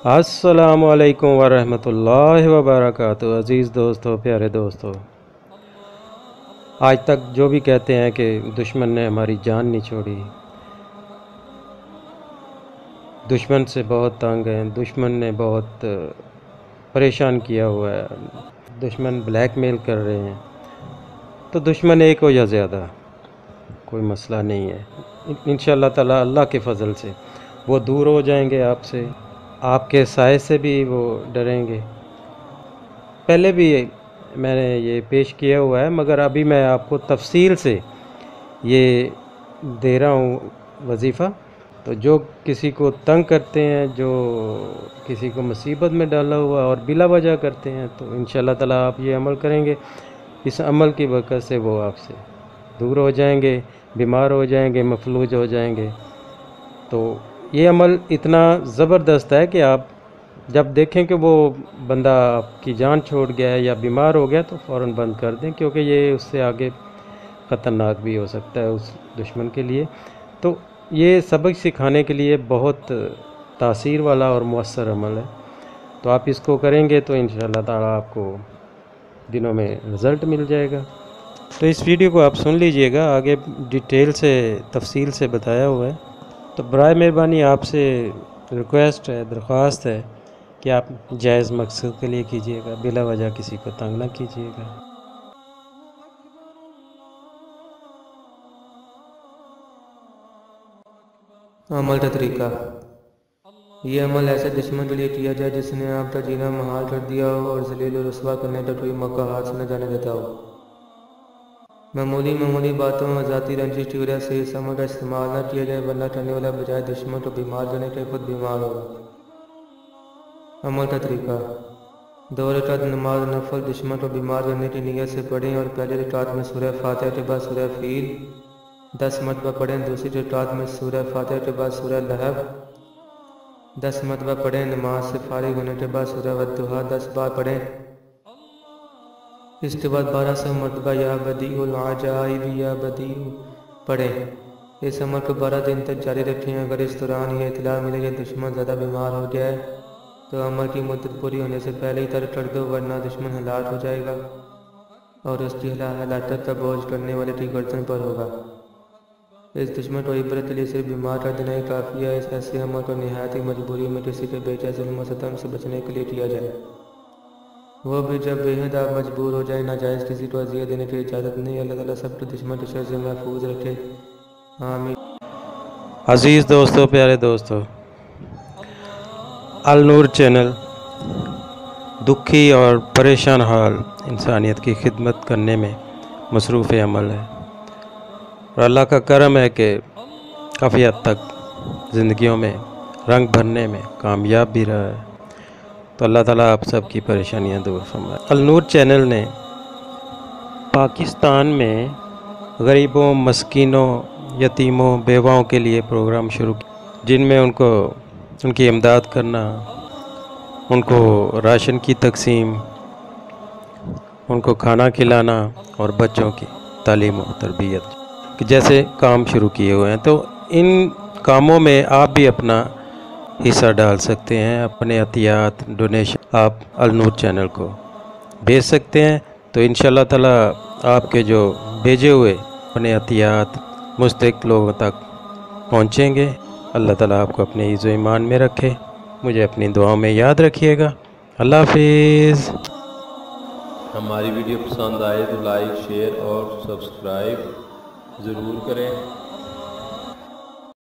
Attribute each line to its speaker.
Speaker 1: السلام علیکم ورحمۃ اللہ وبرکاتہ۔ عزیز دوستو، پیارے دوستو، آج تک جو بھی کہتے ہیں کہ دشمن نے ہماری جان نہیں چھوڑی، دشمن سے بہت تنگ ہیں، دشمن نے بہت پریشان کیا ہوا ہے، دشمن بلیک میل کر رہے ہیں، تو دشمن ایک ہو یا زیادہ کوئی مسئلہ نہیں ہے۔ انشاءاللہ تعالی اللہ کے فضل سے وہ دور ہو جائیں گے، آپ سے، آپ کے سائے سے بھی وہ ڈریں گے۔ پہلے بھی میں نے یہ پیش کیا ہوا ہے، مگر ابھی میں آپ کو تفصیل سے یہ دے رہا ہوں وظیفہ۔ تو جو کسی کو تنگ کرتے ہیں، جو کسی کو مصیبت میں ڈالا ہوا اور بلا وجہ کرتے ہیں، تو انشاءاللہ تعالی آپ یہ عمل کریں گے، اس عمل کی برکت سے وہ آپ سے دور ہو جائیں گے، بیمار ہو جائیں گے، مفلوج ہو جائیں گے۔ تو یہ عمل اتنا زبردست ہے کہ آپ جب دیکھیں کہ وہ بندہ آپ کی جان چھوڑ گیا ہے یا بیمار ہو گیا، تو فوراً بند کر دیں، کیونکہ یہ اس سے آگے خطرناک بھی ہو سکتا ہے اس دشمن کے لیے۔ تو یہ سبق سکھانے کے لیے بہت تاثیر والا اور مؤثر عمل ہے۔ تو آپ اس کو کریں گے تو انشاءاللہ تعالیٰ آپ کو دنوں میں رزلٹ مل جائے گا۔ تو اس ویڈیو کو آپ سن لیجئے گا، آگے ڈیٹیل سے تفصیل سے بتایا ہوا ہے۔ تو برائے مہربانی آپ سے ریکویسٹ ہے، درخواست ہے کہ آپ جائز مقصد کے لیے کیجئے گا، بلا وجہ کسی کو تنگ نہ کیجئے گا۔
Speaker 2: عمل کا طریقہ: یہ عمل ایسے دشمن کے لیے کیا جائے جس نے آپ کا جینا محال کر دیا ہو اور ذلیل و رسوا کرنے کا کوئی موقع ہاتھ سے نہ جانے دیتا ہو۔ معمولی باتوں اور ذاتی رنجش کی وجہ سے اس عمل کا استعمال نہ کیا جائے، ورنہ کرنے والا بجائے دشمن کو بیمار کرنے کے خود بیمار ہوگا۔ عمل کا طریقہ: 2 رکعت نماز نفل دشمن کو بیمار کرنے کی نیت سے پڑھیں اور پہلی رکعت میں سورہ فاتحہ کے بعد سورہ فیل 10 مرتبہ پڑھیں، دوسری رکعت میں سورہ فاتحہ کے بعد سورہ لہب 10 مرتبہ پڑھیں، نماز سے فارغ ہونے کے بعد سورہ والضحیٰ 10 بار پڑھیں، اس کے بعد 1200 مرتبہ یا بدیع العجائب یا بدیع پڑھیں۔ اس عمل کو 12 دن تک جاری رکھیں۔ اگر اس دوران یہ اطلاع ملے کہ دشمن زیادہ بیمار ہو گیا ہے تو عمل کی مدت پوری ہونے سے پہلے ہی ترک کر دو، ورنہ دشمن ہلاک ہو جائے گا اور اس کی ہلاکت کا بوجھ کرنے والے کی گردن پر ہوگا۔ اس دشمن کو عبرت کے لیے صرف بیمار کر دینا ہی کافی ہے۔ اس ایسے عمل کو نہایت ہی مجبوری میں کسی کے بیجا ظلم و ستم سے بچنے کے لیے کیا جائے، وہ بھی جب بے حد آپ مجبور ہو جائیں۔ ناجائز کسی کو اذیت دینے کی اجازت نہیں۔ اللہ تعالیٰ سب کو دشمن کے شر سے محفوظ رکھے، آمین۔
Speaker 1: عزیز دوستو، پیارے دوستو، النور چینل دکھی اور پریشان حال انسانیت کی خدمت کرنے میں مصروف عمل ہے، اور اللہ کا کرم ہے کہ کافی حد تک زندگیوں میں رنگ بھرنے میں کامیاب بھی رہا ہے۔ تو اللہ تعالیٰ آپ سب کی پریشانیاں دور فرمائے۔ النور چینل نے پاکستان میں غریبوں، مسکینوں، یتیموں، بیواؤں کے لیے پروگرام شروع کیا، جن میں ان کی امداد کرنا، ان کو راشن کی تقسیم، ان کو کھانا کھلانا اور بچوں کی تعلیم و تربیت جیسے کام شروع کیے ہوئے ہیں۔ تو ان کاموں میں آپ بھی اپنا حصہ ڈال سکتے ہیں، اپنے عطیات، ڈونیشن آپ النور چینل کو بھیج سکتے ہیں۔ تو انشاءاللہ تعالی آپ کے جو بھیجے ہوئے اپنے عطیات مستحق لوگوں تک پہنچیں گے۔ اللہ تعالیٰ آپ کو اپنے عز و ایمان میں رکھے۔ مجھے اپنی دعاؤں میں یاد رکھیے گا۔ اللہ حافظ۔
Speaker 3: ہماری ویڈیو پسند آئے تو لائک، شیئر اور سبسکرائب ضرور کریں۔